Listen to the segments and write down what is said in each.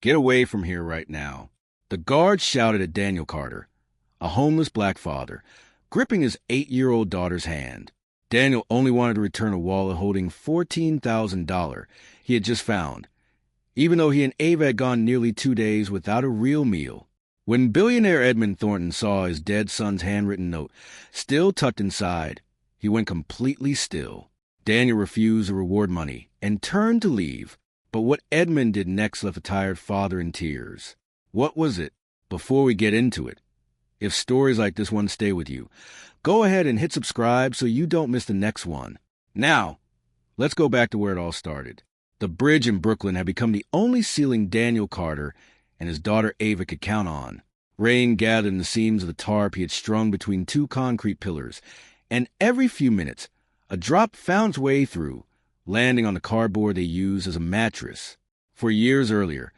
Get away from here right now. The guards shouted at Daniel Carter, a homeless black father, gripping his 8-year-old daughter's hand. Daniel only wanted to return a wallet holding $14,000 he had just found, even though he and Ava had gone nearly 2 days without a real meal. When billionaire Edmund Thornton saw his dead son's handwritten note still tucked inside, he went completely still. Daniel refused the reward money and turned to leave, but what Edmund did next left the tired father in tears. What was it? Before we get into it, if stories like this one stay with you, go ahead and hit subscribe so you don't miss the next one. Now, let's go back to where it all started. The bridge in Brooklyn had become the only ceiling Daniel Carter and his daughter Ava could count on. Rain gathered in the seams of the tarp he had strung between 2 concrete pillars, and every few minutes, a drop found its way through, landing on the cardboard they used as a mattress. For years earlier,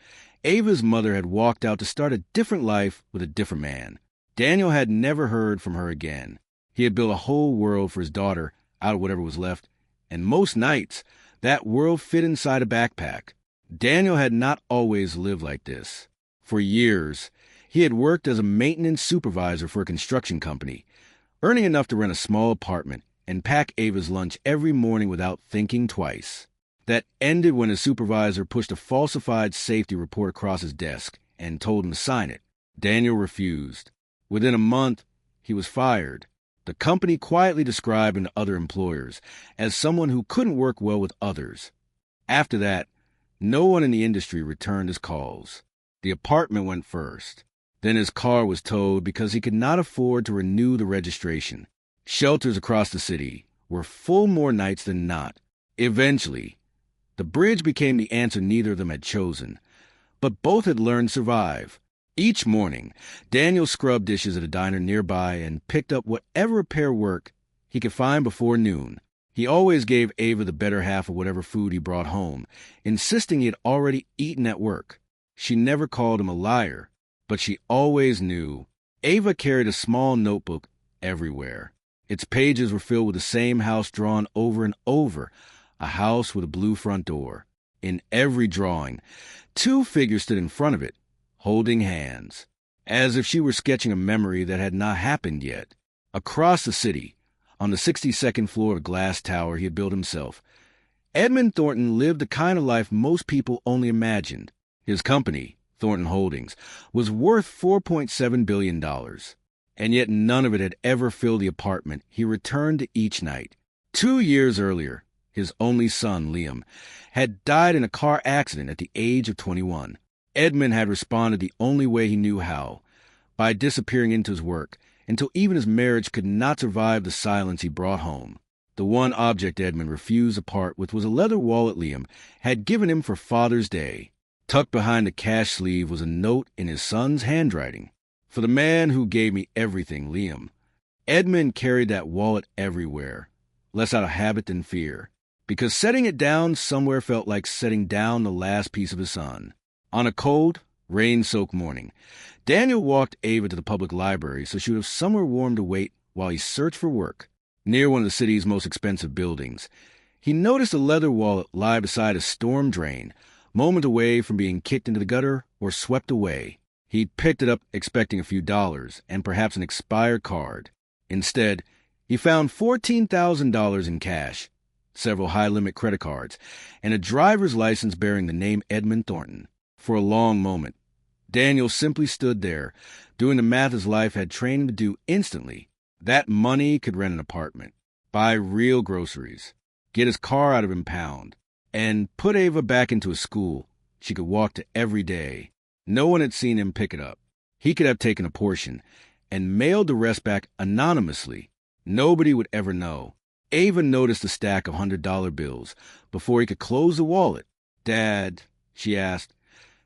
Ava's mother had walked out to start a different life with a different man. Daniel had never heard from her again. He had built a whole world for his daughter out of whatever was left, and most nights, that world fit inside a backpack. Daniel had not always lived like this. For years, he had worked as a maintenance supervisor for a construction company, earning enough to rent a small apartment and pack Ava's lunch every morning without thinking twice. That ended when his supervisor pushed a falsified safety report across his desk and told him to sign it. Daniel refused. Within a month, he was fired. The company quietly described him to other employers as someone who couldn't work well with others. After that, no one in the industry returned his calls. The apartment went first. Then his car was towed because he could not afford to renew the registration. Shelters across the city were full more nights than not. Eventually, the bridge became the answer neither of them had chosen, but both had learned to survive. Each morning, Daniel scrubbed dishes at a diner nearby and picked up whatever repair work he could find before noon. He always gave Ava the better half of whatever food he brought home, insisting he had already eaten at work. She never called him a liar, but she always knew. Ava carried a small notebook everywhere. Its pages were filled with the same house drawn over and over, a house with a blue front door. In every drawing, 2 figures stood in front of it, holding hands, as if she were sketching a memory that had not happened yet. Across the city, on the 62nd floor of a glass tower he had built himself, Edmund Thornton lived the kind of life most people only imagined. His company, Thornton Holdings, was worth $4.7 billion, and yet none of it had ever filled the apartment he returned to each night. 2 years earlier, his only son, Liam, had died in a car accident at the age of 21. Edmund had responded the only way he knew how, by disappearing into his work, until even his marriage could not survive the silence he brought home. The one object Edmund refused to part with was a leather wallet Liam had given him for Father's Day. Tucked behind the cash sleeve was a note in his son's handwriting. For the man who gave me everything, Liam. Edmund carried that wallet everywhere, less out of habit than fear, because setting it down somewhere felt like setting down the last piece of his son. On a cold, rain-soaked morning, Daniel walked Ava to the public library so she would have somewhere warm to wait while he searched for work. Near one of the city's most expensive buildings, he noticed a leather wallet lie beside a storm drain, moment away from being kicked into the gutter or swept away. He picked it up expecting a few dollars and perhaps an expired card. Instead, he found $14,000 in cash, several high-limit credit cards, and a driver's license bearing the name Edmund Thornton. For a long moment, Daniel simply stood there, doing the math his life had trained him to do instantly. That money could rent an apartment, buy real groceries, get his car out of impound, and put Ava back into a school she could walk to every day. No one had seen him pick it up. He could have taken a portion and mailed the rest back anonymously. Nobody would ever know. Ava noticed a stack of $100 bills before he could close the wallet. "Dad," she asked,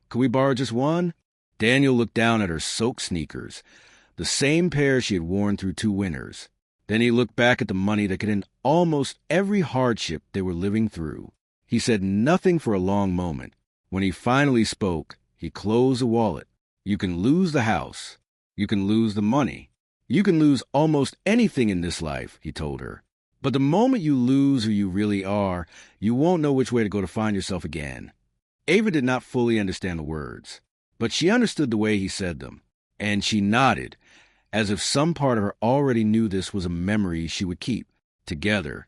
"could we borrow just one?" Daniel looked down at her soaked sneakers, the same pair she had worn through 2 winters. Then he looked back at the money that could end almost every hardship they were living through. He said nothing for a long moment. When he finally spoke, he closed the wallet. "You can lose the house. You can lose the money. You can lose almost anything in this life," he told her. "But the moment you lose who you really are, you won't know which way to go to find yourself again." Ava did not fully understand the words, but she understood the way he said them, and she nodded, as if some part of her already knew this was a memory she would keep. Together,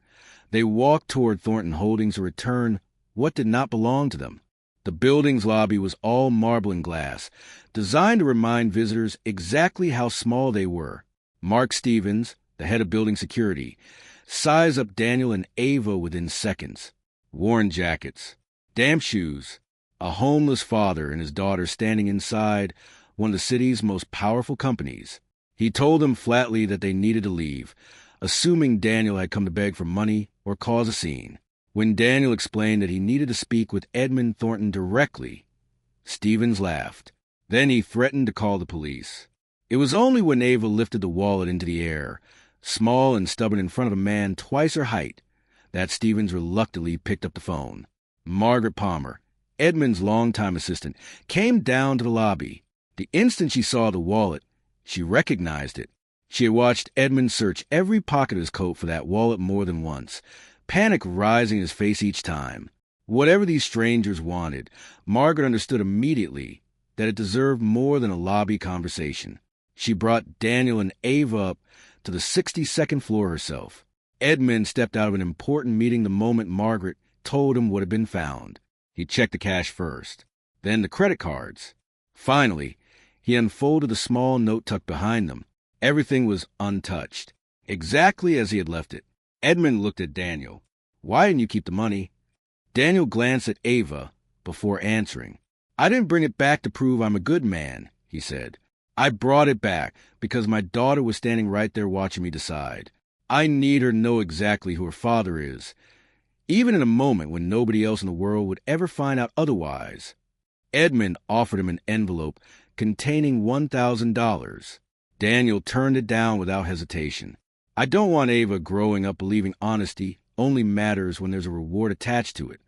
they walked toward Thornton Holdings to return what did not belong to them. The building's lobby was all marble and glass, designed to remind visitors exactly how small they were. Mark Stevens, the head of building security, sized up Daniel and Ava within seconds. Worn jackets, damp shoes, a homeless father and his daughter standing inside one of the city's most powerful companies. He told them flatly that they needed to leave, assuming Daniel had come to beg for money or cause a scene. When Daniel explained that he needed to speak with Edmund Thornton directly, Stevens laughed. Then he threatened to call the police. It was only when Ava lifted the wallet into the air, small and stubborn in front of a man twice her height, that Stevens reluctantly picked up the phone. Margaret Palmer, Edmund's longtime assistant, came down to the lobby. The instant she saw the wallet, she recognized it. She had watched Edmund search every pocket of his coat for that wallet more than once, panic rising in his face each time. Whatever these strangers wanted, Margaret understood immediately that it deserved more than a lobby conversation. She brought Daniel and Ava up to the 62nd floor herself. Edmund stepped out of an important meeting the moment Margaret told him what had been found. He checked the cash first, then the credit cards. Finally, he unfolded the small note tucked behind them. Everything was untouched, exactly as he had left it. Edmund looked at Daniel. "Why didn't you keep the money?" Daniel glanced at Ava before answering. "I didn't bring it back to prove I'm a good man," he said. "I brought it back because my daughter was standing right there watching me decide. I need her to know exactly who her father is, even in a moment when nobody else in the world would ever find out otherwise." Edmund offered him an envelope containing $1,000. Daniel turned it down without hesitation. "I don't want Ava growing up believing honesty only matters when there's a reward attached to it."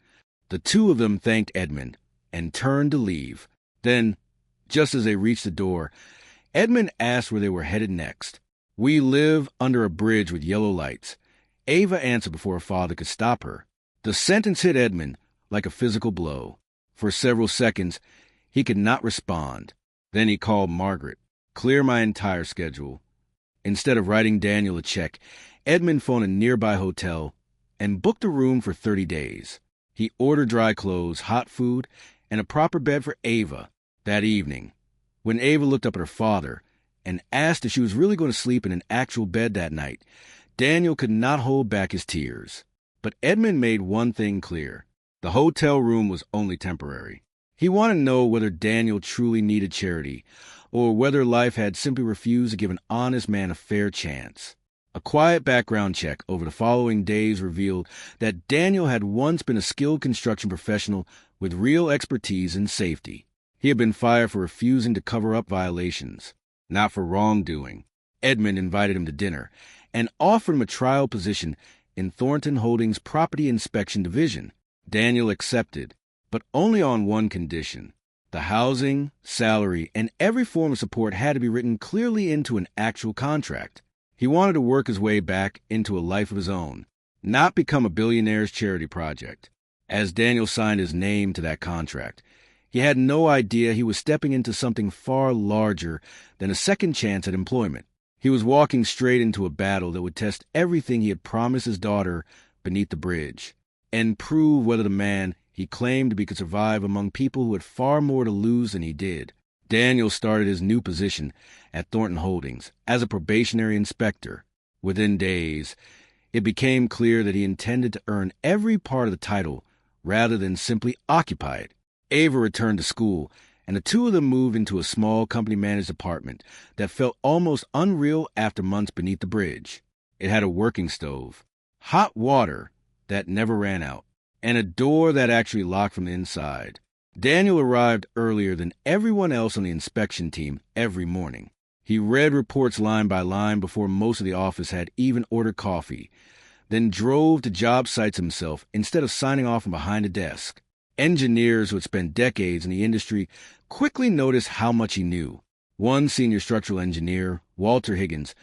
The two of them thanked Edmund and turned to leave. Then, just as they reached the door, Edmund asked where they were headed next. "We live under a bridge with yellow lights." Ava answered before her father could stop her. The sentence hit Edmund like a physical blow. For several seconds, he could not respond. Then he called Margaret. "Clear my entire schedule." Instead of writing Daniel a check, Edmund phoned a nearby hotel and booked a room for 30 days. He ordered dry clothes, hot food, and a proper bed for Ava. That evening, when Ava looked up at her father and asked if she was really going to sleep in an actual bed that night, Daniel could not hold back his tears. But Edmund made one thing clear. The hotel room was only temporary. He wanted to know whether Daniel truly needed charity, or whether life had simply refused to give an honest man a fair chance. A quiet background check over the following days revealed that Daniel had once been a skilled construction professional with real expertise in safety. He had been fired for refusing to cover up violations, not for wrongdoing. Edmund invited him to dinner and offered him a trial position in Thornton Holdings' Property Inspection Division. Daniel accepted, but only on one condition. The housing, salary, and every form of support had to be written clearly into an actual contract. He wanted to work his way back into a life of his own, not become a billionaire's charity project. As Daniel signed his name to that contract, he had no idea he was stepping into something far larger than a second chance at employment. He was walking straight into a battle that would test everything he had promised his daughter beneath the bridge, and prove whether the man he claimed to be could survive among people who had far more to lose than he did. Daniel started his new position at Thornton Holdings as a probationary inspector. Within days, it became clear that he intended to earn every part of the title rather than simply occupy it. Ava returned to school, and the two of them moved into a small company-managed apartment that felt almost unreal after months beneath the bridge. It had a working stove, hot water that never ran out, and a door that actually locked from the inside. Daniel arrived earlier than everyone else on the inspection team every morning. He read reports line by line before most of the office had even ordered coffee, then drove to job sites himself instead of signing off from behind a desk. Engineers who had spent decades in the industry quickly noticed how much he knew. One senior structural engineer, Walter Higgins,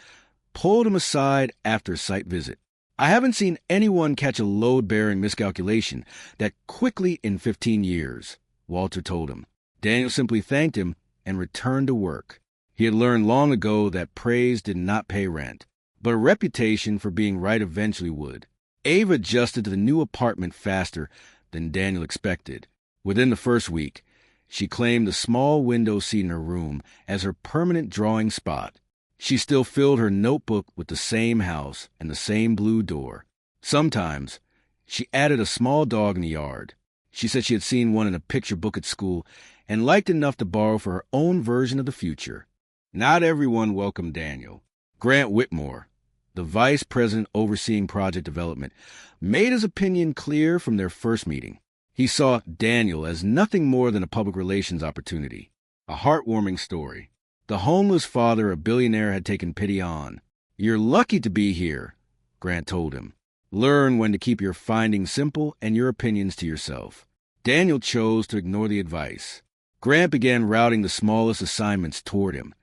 pulled him aside after a site visit. "I haven't seen anyone catch a load-bearing miscalculation that quickly in 15 years. Walter told him. Daniel simply thanked him and returned to work. He had learned long ago that praise did not pay rent, but a reputation for being right eventually would. Ava adjusted to the new apartment faster than Daniel expected. Within the first week, she claimed the small window seat in her room as her permanent drawing spot. She still filled her notebook with the same house and the same blue door. Sometimes, she added a small dog in the yard. She said she had seen one in a picture book at school and liked enough to borrow for her own version of the future. Not everyone welcomed Daniel. Grant Whitmore, the vice president overseeing project development, made his opinion clear from their first meeting. He saw Daniel as nothing more than a public relations opportunity, a heartwarming story. The homeless father a billionaire had taken pity on. "You're lucky to be here," Grant told him. "Learn when to keep your findings simple and your opinions to yourself." Daniel chose to ignore the advice. Grant began routing the smallest assignments toward him,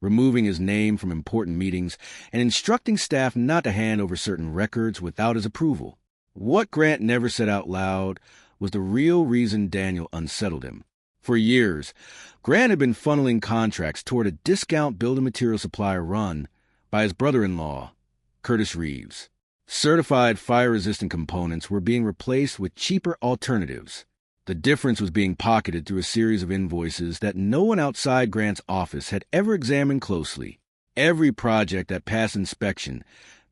removing his name from important meetings and instructing staff not to hand over certain records without his approval. What Grant never said out loud was the real reason Daniel unsettled him. For years, Grant had been funneling contracts toward a discount building material supplier run by his brother-in-law, Curtis Reeves. Certified fire-resistant components were being replaced with cheaper alternatives. The difference was being pocketed through a series of invoices that no one outside Grant's office had ever examined closely. Every project that passed inspection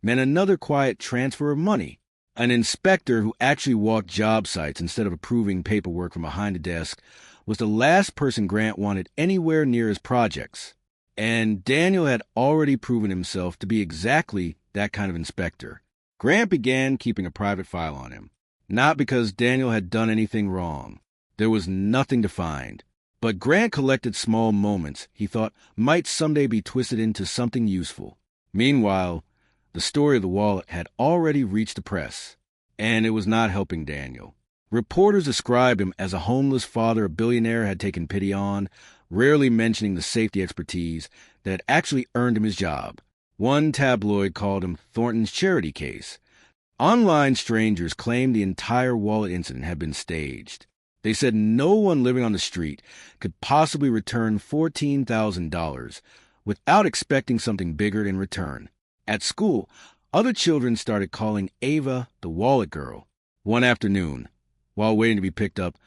meant another quiet transfer of money. An inspector who actually walked job sites instead of approving paperwork from behind a desk was the last person Grant wanted anywhere near his projects. And Daniel had already proven himself to be exactly that kind of inspector. Grant began keeping a private file on him. Not because Daniel had done anything wrong. There was nothing to find. But Grant collected small moments he thought might someday be twisted into something useful. Meanwhile, the story of the wallet had already reached the press, and it was not helping Daniel. Reporters described him as a homeless father a billionaire had taken pity on, rarely mentioning the safety expertise that had actually earned him his job. One tabloid called him Thornton's charity case. Online strangers claimed the entire wallet incident had been staged. They said no one living on the street could possibly return $14,000 without expecting something bigger in return. At school, other children started calling Ava the wallet girl. One afternoon, while waiting to be picked up,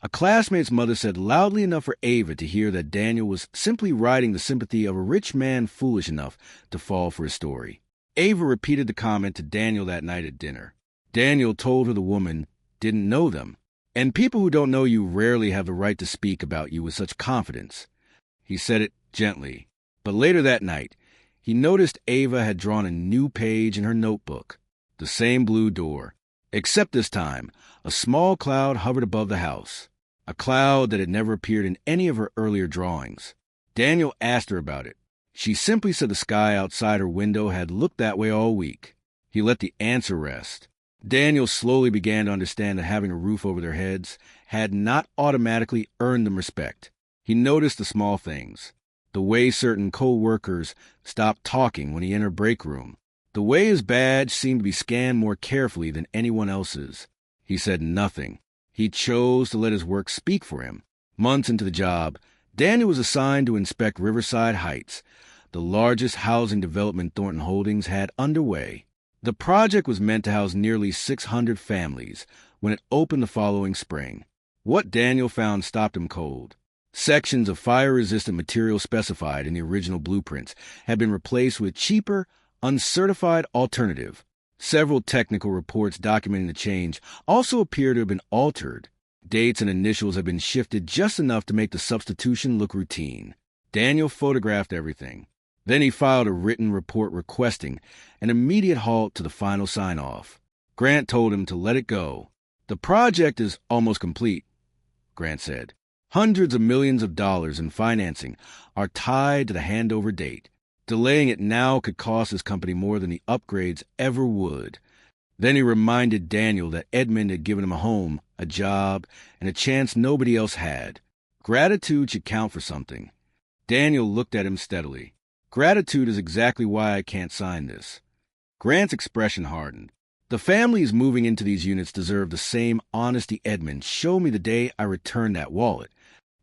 a classmate's mother said loudly enough for Ava to hear that Daniel was simply riding the sympathy of a rich man foolish enough to fall for his story. Ava repeated the comment to Daniel that night at dinner. Daniel told her the woman didn't know them. And people who don't know you rarely have the right to speak about you with such confidence. He said it gently. But later that night, he noticed Ava had drawn a new page in her notebook. The same blue door. Except this time, a small cloud hovered above the house. A cloud that had never appeared in any of her earlier drawings. Daniel asked her about it. She simply said the sky outside her window had looked that way all week. He let the answer rest. Daniel slowly began to understand that having a roof over their heads had not automatically earned them respect. He noticed the small things. The way certain co-workers stopped talking when he entered break room. The way his badge seemed to be scanned more carefully than anyone else's. He said nothing. He chose to let his work speak for him. Months into the job, Daniel was assigned to inspect Riverside Heights, the largest housing development Thornton Holdings had underway. The project was meant to house nearly 600 families when it opened the following spring. What Daniel found stopped him cold. Sections of fire-resistant material specified in the original blueprints had been replaced with cheaper, uncertified alternative. Several technical reports documenting the change also appear to have been altered. Dates and initials had been shifted just enough to make the substitution look routine. Daniel photographed everything. Then he filed a written report requesting an immediate halt to the final sign-off. Grant told him to let it go. "The project is almost complete," Grant said. "Hundreds of millions of dollars in financing are tied to the handover date. Delaying it now could cost his company more than the upgrades ever would." Then he reminded Daniel that Edmund had given him a home, a job, and a chance nobody else had. Gratitude should count for something. Daniel looked at him steadily. "Gratitude is exactly why I can't sign this." Grant's expression hardened. The families moving into these units deserve the same honesty Edmund showed me the day I returned that wallet.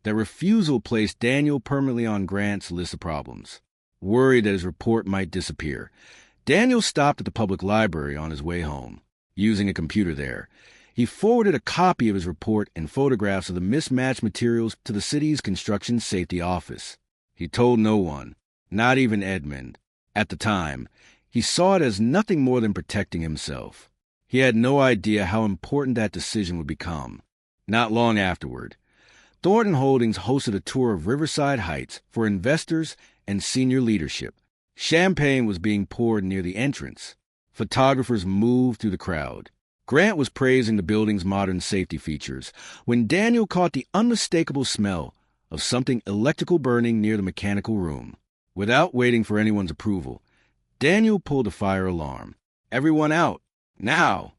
That refusal placed Daniel permanently on Grant's list of problems. Worried that his report might disappear, Daniel stopped at the public library on his way home. Using a computer there, he forwarded a copy of his report and photographs of the mismatched materials to the city's construction safety office. He told no one, not even Edmund. At the time, he saw it as nothing more than protecting himself. He had no idea how important that decision would become. Not long afterward, Thornton Holdings hosted a tour of Riverside Heights for investors and senior leadership. Champagne was being poured near the entrance. Photographers moved through the crowd. Grant was praising the building's modern safety features when Daniel caught the unmistakable smell of something electrical burning near the mechanical room. Without waiting for anyone's approval, Daniel pulled a fire alarm. "Everyone out, now!"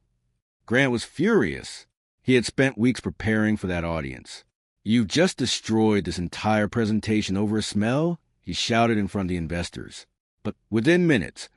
Grant was furious. He had spent weeks preparing for that audience. "You've just destroyed this entire presentation over a smell?" he shouted in front of the investors. But within minutes,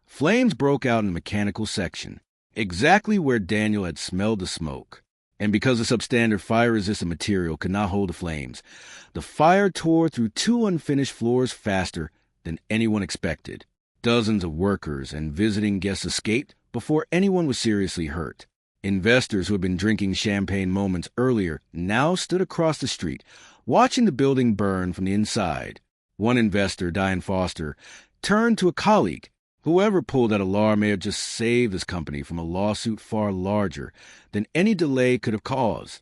flames broke out in the mechanical section, exactly where Daniel had smelled the smoke. And because the substandard fire-resistant material could not hold the flames, the fire tore through 2 unfinished floors faster than anyone expected. Dozens of workers and visiting guests escaped before anyone was seriously hurt. Investors who had been drinking champagne moments earlier now stood across the street, watching the building burn from the inside. One investor, Diane Foster, turned to a colleague. "Whoever pulled that alarm may have just saved this company from a lawsuit far larger than any delay could have caused."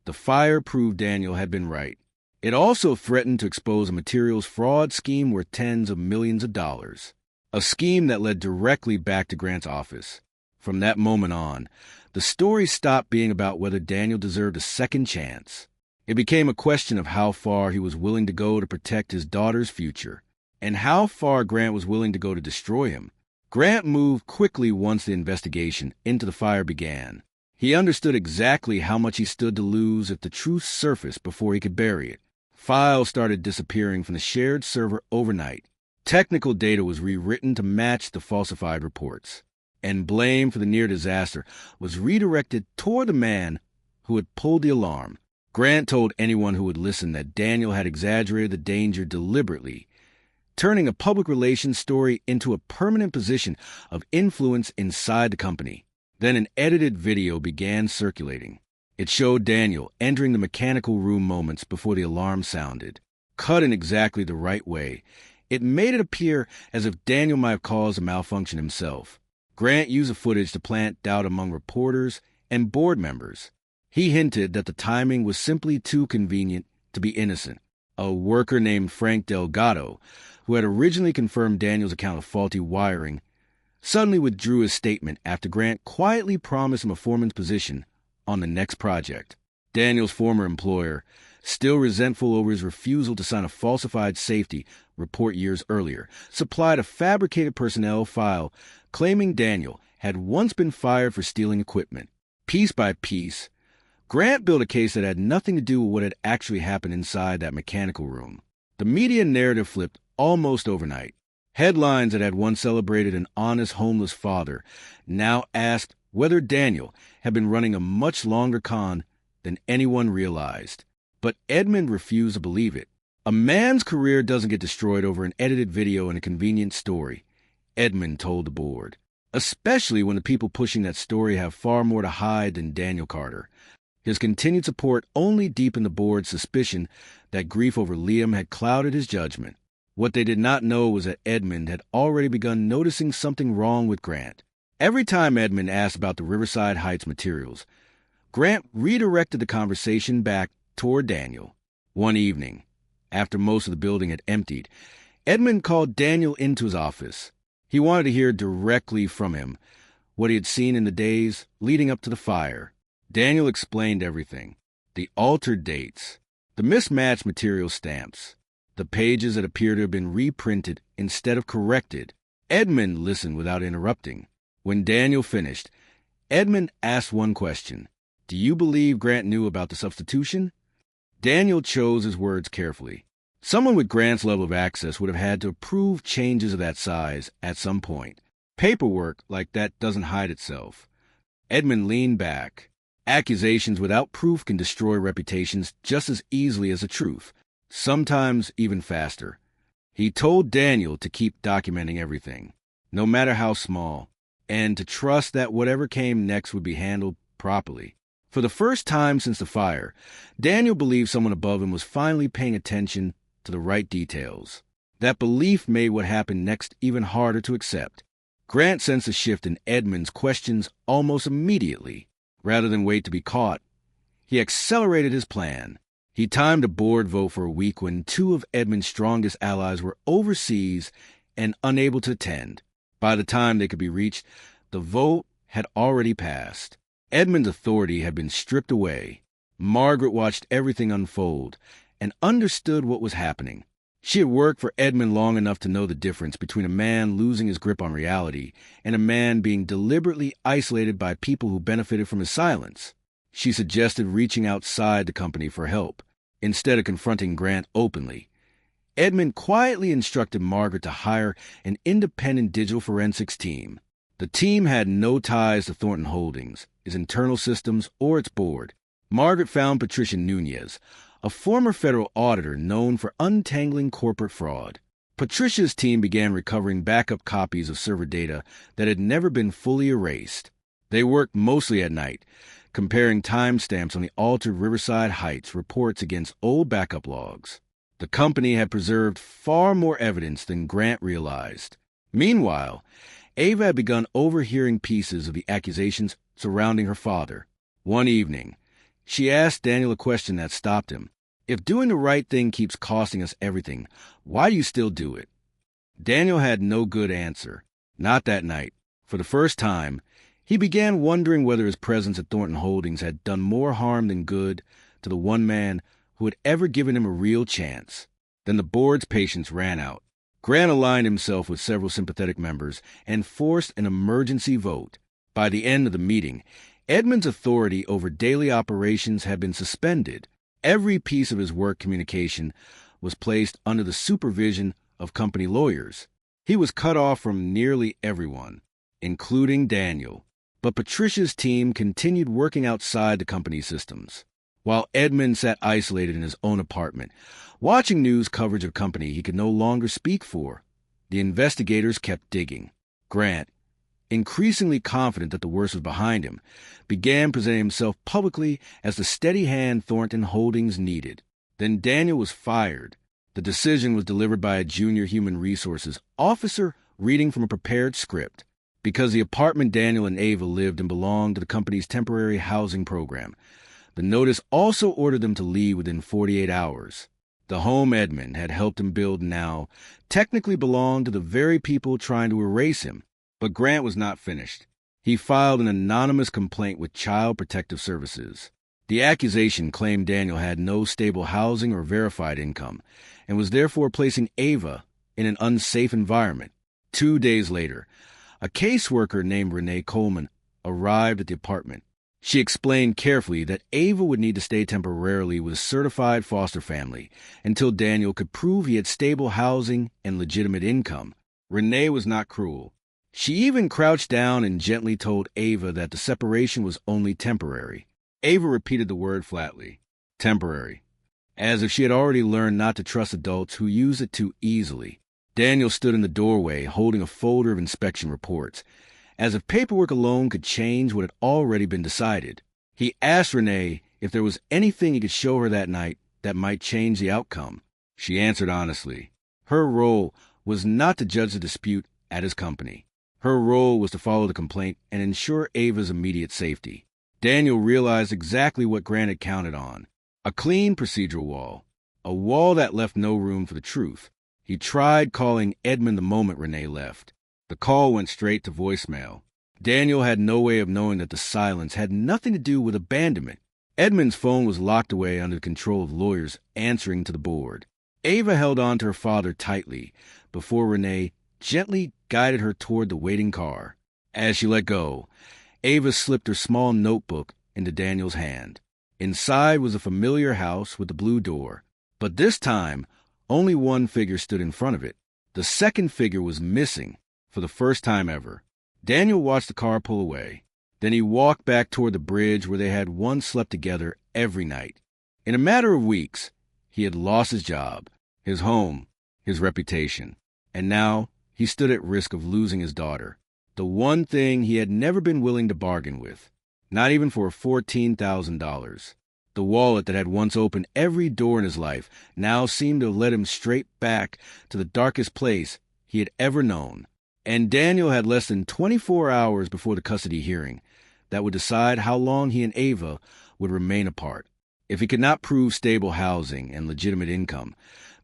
The fire proved Daniel had been right. It also threatened to expose a materials fraud scheme worth tens of millions of dollars. A scheme that led directly back to Grant's office. From that moment on, the story stopped being about whether Daniel deserved a second chance. It became a question of how far he was willing to go to protect his daughter's future, and how far Grant was willing to go to destroy him. Grant moved quickly once the investigation into the fire began. He understood exactly how much he stood to lose if the truth surfaced before he could bury it. Files started disappearing from the shared server overnight. Technical data was rewritten to match the falsified reports. And blame for the near disaster was redirected toward the man who had pulled the alarm. Grant told anyone who would listen that Daniel had exaggerated the danger deliberately, turning a public relations story into a permanent position of influence inside the company. Then an edited video began circulating. It showed Daniel entering the mechanical room moments before the alarm sounded. Cut in exactly the right way, it made it appear as if Daniel might have caused a malfunction himself. Grant used the footage to plant doubt among reporters and board members. He hinted that the timing was simply too convenient to be innocent. A worker named Frank Delgado, who had originally confirmed Daniel's account of faulty wiring, suddenly withdrew his statement after Grant quietly promised him a foreman's position on the next project. Daniel's former employer, still resentful over his refusal to sign a falsified safety report years earlier, supplied a fabricated personnel file claiming Daniel had once been fired for stealing equipment. Piece by piece, Grant built a case that had nothing to do with what had actually happened inside that mechanical room. The media narrative flipped almost overnight. Headlines that had once celebrated an honest homeless father now asked whether Daniel had been running a much longer con than anyone realized. But Edmund refused to believe it. A man's career doesn't get destroyed over an edited video and a convenient story, Edmund told the board, especially when the people pushing that story have far more to hide than Daniel Carter. His continued support only deepened the board's suspicion that grief over Liam had clouded his judgment. What they did not know was that Edmund had already begun noticing something wrong with Grant. Every time Edmund asked about the Riverside Heights materials, Grant redirected the conversation back toward Daniel. One evening, after most of the building had emptied, Edmund called Daniel into his office. He wanted to hear directly from him what he had seen in the days leading up to the fire. Daniel explained everything. The altered dates, the mismatched material stamps, the pages that appear to have been reprinted instead of corrected. Edmund listened without interrupting. When Daniel finished, Edmund asked one question. "Do you believe Grant knew about the substitution?" Daniel chose his words carefully. Someone with Grant's level of access would have had to approve changes of that size at some point. Paperwork like that doesn't hide itself. Edmund leaned back. Accusations without proof can destroy reputations just as easily as the truth, sometimes even faster. He told Daniel to keep documenting everything, no matter how small, and to trust that whatever came next would be handled properly. For the first time since the fire, Daniel believed someone above him was finally paying attention to the right details. That belief made what happened next even harder to accept. Grant sensed a shift in Edmund's questions almost immediately. Rather than wait to be caught, he accelerated his plan. He timed a board vote for a week when two of Edmund's strongest allies were overseas and unable to attend. By the time they could be reached, the vote had already passed. Edmund's authority had been stripped away. Margaret watched everything unfold and understood what was happening. She had worked for Edmund long enough to know the difference between a man losing his grip on reality and a man being deliberately isolated by people who benefited from his silence. She suggested reaching outside the company for help, instead of confronting Grant openly. Edmund quietly instructed Margaret to hire an independent digital forensics team. The team had no ties to Thornton Holdings, its internal systems, or its board. Margaret found Patricia Nunez, a former federal auditor known for untangling corporate fraud. Patricia's team began recovering backup copies of server data that had never been fully erased. They worked mostly at night, comparing timestamps on the altered Riverside Heights reports against old backup logs. The company had preserved far more evidence than Grant realized. Meanwhile, Ava had begun overhearing pieces of the accusations surrounding her father. One evening, she asked Daniel a question that stopped him. If doing the right thing keeps costing us everything, why do you still do it? Daniel had no good answer. Not that night. For the first time, he began wondering whether his presence at Thornton Holdings had done more harm than good to the one man who had ever given him a real chance. Then the board's patience ran out. Grant aligned himself with several sympathetic members and forced an emergency vote. By the end of the meeting, Edmund's authority over daily operations had been suspended. Every piece of his work communication was placed under the supervision of company lawyers. He was cut off from nearly everyone, including Daniel. But Patricia's team continued working outside the company's systems, while Edmund sat isolated in his own apartment, watching news coverage of a company he could no longer speak for. The investigators kept digging. Grant, increasingly confident that the worst was behind him, began presenting himself publicly as the steady hand Thornton Holdings needed. Then Daniel was fired. The decision was delivered by a junior human resources officer reading from a prepared script. Because the apartment Daniel and Ava lived in belonged to the company's temporary housing program, the notice also ordered them to leave within 48 hours. The home Edmund had helped him build now technically belonged to the very people trying to erase him. But Grant was not finished. He filed an anonymous complaint with Child Protective Services. The accusation claimed Daniel had no stable housing or verified income, and was therefore placing Ava in an unsafe environment. 2 days later, a caseworker named Renee Coleman arrived at the apartment. She explained carefully that Ava would need to stay temporarily with a certified foster family until Daniel could prove he had stable housing and legitimate income. Renee was not cruel. She even crouched down and gently told Ava that the separation was only temporary. Ava repeated the word flatly, temporary, as if she had already learned not to trust adults who use it too easily. Daniel stood in the doorway holding a folder of inspection reports, as if paperwork alone could change what had already been decided. He asked Renee if there was anything he could show her that night that might change the outcome. She answered honestly. Her role was not to judge the dispute at his company. Her role was to follow the complaint and ensure Ava's immediate safety. Daniel realized exactly what Grant had counted on. A clean procedural wall. A wall that left no room for the truth. He tried calling Edmund the moment Renee left. The call went straight to voicemail. Daniel had no way of knowing that the silence had nothing to do with abandonment. Edmund's phone was locked away under the control of lawyers answering to the board. Ava held on to her father tightly before Renee gently guided her toward the waiting car. As she let go, Ava slipped her small notebook into Daniel's hand. Inside was a familiar house with a blue door, but this time only one figure stood in front of it. The second figure was missing. for the first time ever. Daniel watched the car pull away. Then he walked back toward the bridge where they had once slept together every night. In a matter of weeks, he had lost his job, his home, his reputation, and now he stood at risk of losing his daughter, the one thing he had never been willing to bargain with, not even for $14,000. The wallet that had once opened every door in his life now seemed to have led him straight back to the darkest place he had ever known. And Daniel had less than 24 hours before the custody hearing that would decide how long he and Ava would remain apart. If he could not prove stable housing and legitimate income,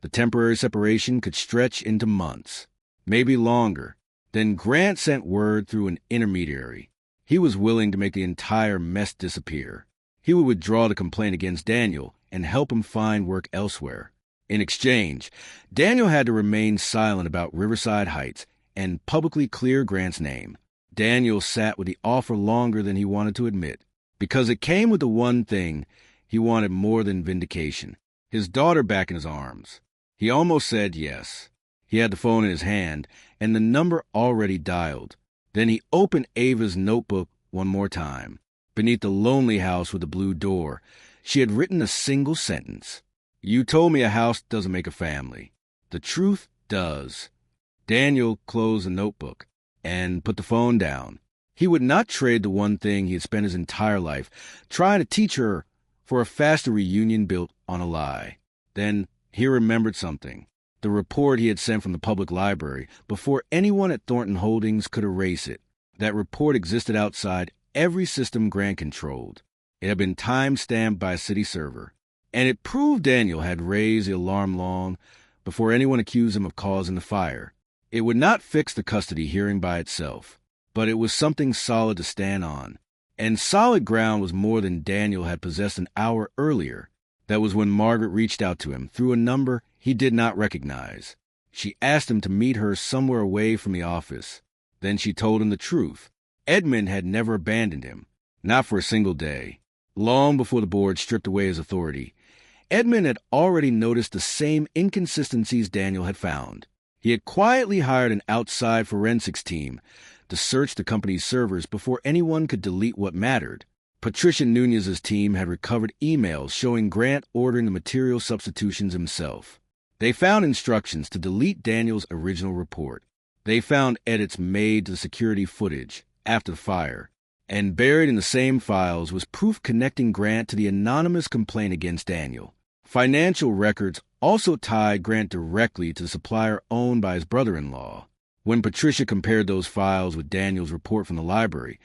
the temporary separation could stretch into months, maybe longer. Then Grant sent word through an intermediary. He was willing to make the entire mess disappear. He would withdraw the complaint against Daniel and help him find work elsewhere. In exchange, Daniel had to remain silent about Riverside Heights and publicly clear Grant's name. Daniel sat with the offer longer than he wanted to admit, because it came with the one thing he wanted more than vindication: his daughter back in his arms. He almost said yes. He had the phone in his hand, and the number already dialed. Then he opened Ava's notebook one more time. Beneath the lonely house with the blue door, she had written a single sentence. "You told me a house doesn't make a family. The truth does." Daniel closed the notebook and put the phone down. He would not trade the one thing he had spent his entire life trying to teach her for a faster reunion built on a lie. Then he remembered something. The report he had sent from the public library before anyone at Thornton Holdings could erase it. That report existed outside every system Grant controlled. It had been time-stamped by a city server, and it proved Daniel had raised the alarm long before anyone accused him of causing the fire. It would not fix the custody hearing by itself, but it was something solid to stand on. And solid ground was more than Daniel had possessed an hour earlier. That was when Margaret reached out to him through a number he did not recognize. She asked him to meet her somewhere away from the office. Then she told him the truth. Edmund had never abandoned him, not for a single day. Long before the board stripped away his authority, Edmund had already noticed the same inconsistencies Daniel had found. He had quietly hired an outside forensics team to search the company's servers before anyone could delete what mattered. Patricia Nunez's team had recovered emails showing Grant ordering the material substitutions himself. They found instructions to delete Daniel's original report. They found edits made to the security footage after the fire. And buried in the same files was proof connecting Grant to the anonymous complaint against Daniel. Financial records also tied Grant directly to the supplier owned by his brother-in-law. When Patricia compared those files with Daniel's report from the library,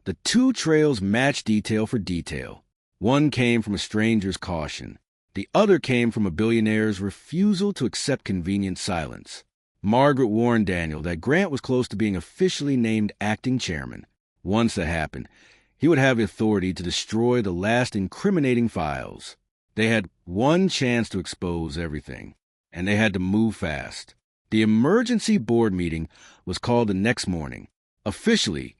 the two trails matched detail for detail. One came from a stranger's caution. The other came from a billionaire's refusal to accept convenient silence. Margaret warned Daniel that Grant was close to being officially named acting chairman. Once that happened, he would have the authority to destroy the last incriminating files. They had one chance to expose everything, and they had to move fast. The emergency board meeting was called the next morning. Officially,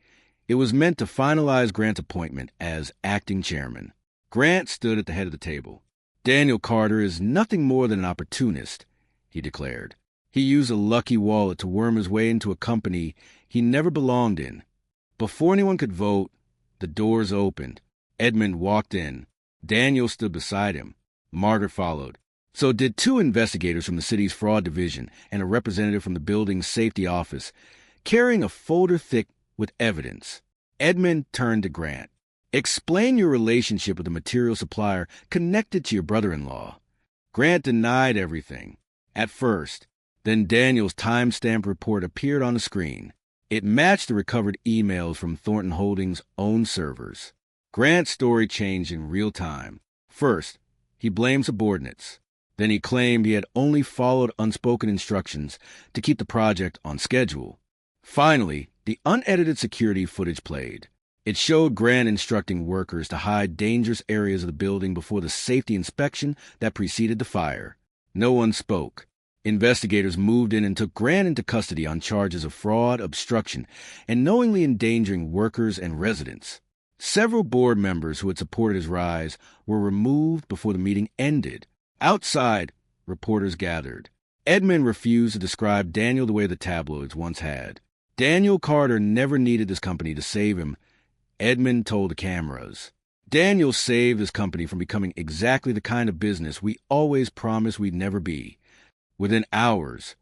it was meant to finalize Grant's appointment as acting chairman. Grant stood at the head of the table. "Daniel Carter is nothing more than an opportunist," he declared. "He used a lucky wallet to worm his way into a company he never belonged in." Before anyone could vote, the doors opened. Edmund walked in. Daniel stood beside him. Margaret followed. So did two investigators from the city's fraud division and a representative from the building's safety office, carrying a folder thick with evidence. Edmund turned to Grant. "Explain your relationship with the material supplier connected to your brother-in-law." Grant denied everything. At first. Then Daniel's time-stamped report appeared on the screen. It matched the recovered emails from Thornton Holdings' own servers. Grant's story changed in real time. First, he blamed subordinates. Then he claimed he had only followed unspoken instructions to keep the project on schedule. Finally, the unedited security footage played. It showed Grant instructing workers to hide dangerous areas of the building before the safety inspection that preceded the fire. No one spoke. Investigators moved in and took Grant into custody on charges of fraud, obstruction, and knowingly endangering workers and residents. Several board members who had supported his rise were removed before the meeting ended. Outside, reporters gathered. Edmund refused to describe Daniel the way the tabloids once had. Daniel Carter never needed this company to save him, Edmund told the cameras. Daniel saved this company from becoming exactly the kind of business we always promised we'd never be. Within hours,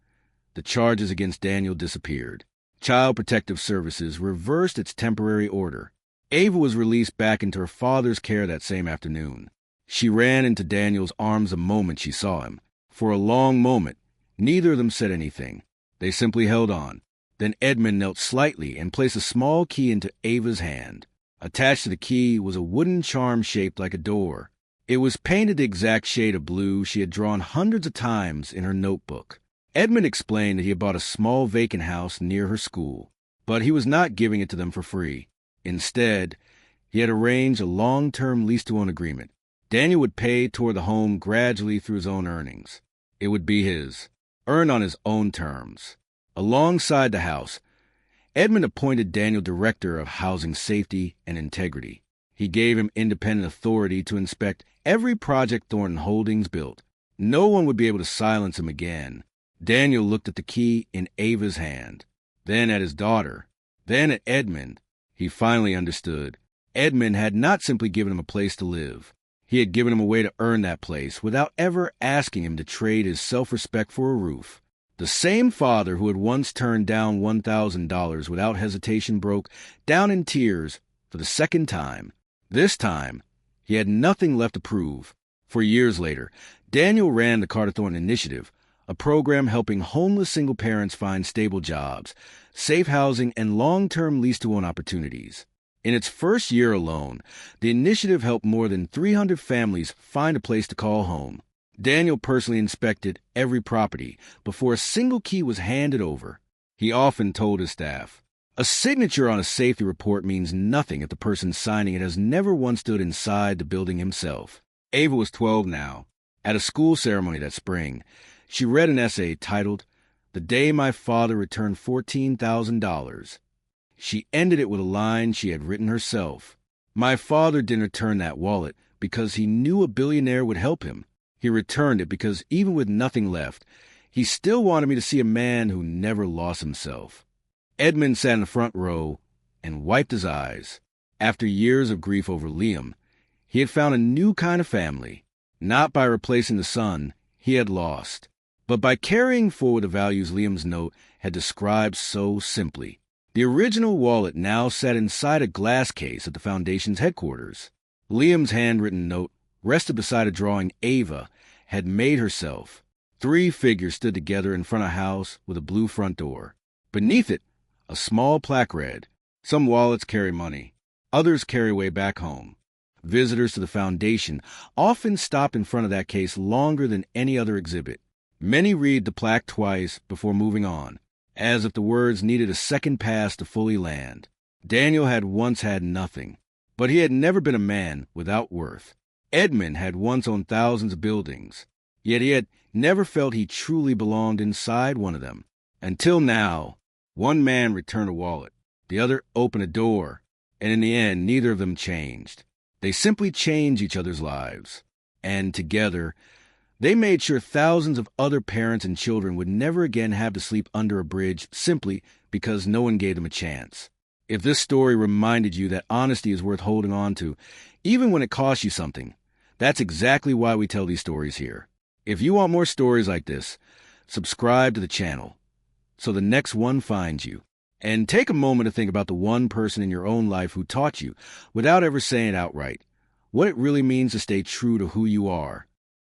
the charges against Daniel disappeared. Child Protective Services reversed its temporary order. Ava was released back into her father's care that same afternoon. She ran into Daniel's arms the moment she saw him. For a long moment, neither of them said anything. They simply held on. Then Edmund knelt slightly and placed a small key into Ava's hand. Attached to the key was a wooden charm shaped like a door. It was painted the exact shade of blue she had drawn hundreds of times in her notebook. Edmund explained that he had bought a small vacant house near her school, but he was not giving it to them for free. Instead, he had arranged a long-term lease-to-own agreement. Daniel would pay toward the home gradually through his own earnings. It would be his, earned on his own terms. Alongside the house, Edmund appointed Daniel director of housing safety and integrity. He gave him independent authority to inspect every project Thornton Holdings built. No one would be able to silence him again. Daniel looked at the key in Ava's hand, then at his daughter, then at Edmund. He finally understood. Edmund had not simply given him a place to live. He had given him a way to earn that place without ever asking him to trade his self-respect for a roof. The same father who had once turned down $1,000 without hesitation broke down in tears for the second time. This time, he had nothing left to prove. For years later, Daniel ran the Carter Thornton Initiative, a program helping homeless single parents find stable jobs, safe housing, and long-term lease-to-own opportunities. In its first year alone, the initiative helped more than 300 families find a place to call home. Daniel personally inspected every property before a single key was handed over. He often told his staff, "A signature on a safety report means nothing if the person signing it has never once stood inside the building himself." Ava was 12 now. At a school ceremony that spring, she read an essay titled, "The Day My Father Returned $14,000. She ended it with a line she had written herself. "My father didn't return that wallet because he knew a billionaire would help him. He returned it because even with nothing left, he still wanted me to see a man who never lost himself." Edmund sat in the front row and wiped his eyes. After years of grief over Liam, he had found a new kind of family, not by replacing the son he had lost, but by carrying forward the values Liam's note had described so simply. The original wallet now sat inside a glass case at the Foundation's headquarters. Liam's handwritten note rested beside a drawing Ava had made herself. 3 figures stood together in front of a house with a blue front door. Beneath it, a small plaque read, "Some wallets carry money, others carry way back home." Visitors to the Foundation often stopped in front of that case longer than any other exhibit. Many read the plaque twice before moving on, as if the words needed a second pass to fully land. Daniel had once had nothing, but he had never been a man without worth. Edmund had once owned thousands of buildings, yet he had never felt he truly belonged inside one of them. Until now, one man returned a wallet, the other opened a door, and in the end, neither of them changed. They simply changed each other's lives. And together, they made sure thousands of other parents and children would never again have to sleep under a bridge simply because no one gave them a chance. If this story reminded you that honesty is worth holding on to, even when it costs you something, that's exactly why we tell these stories here. If you want more stories like this, subscribe to the channel so the next one finds you. And take a moment to think about the one person in your own life who taught you, without ever saying it outright, what it really means to stay true to who you are.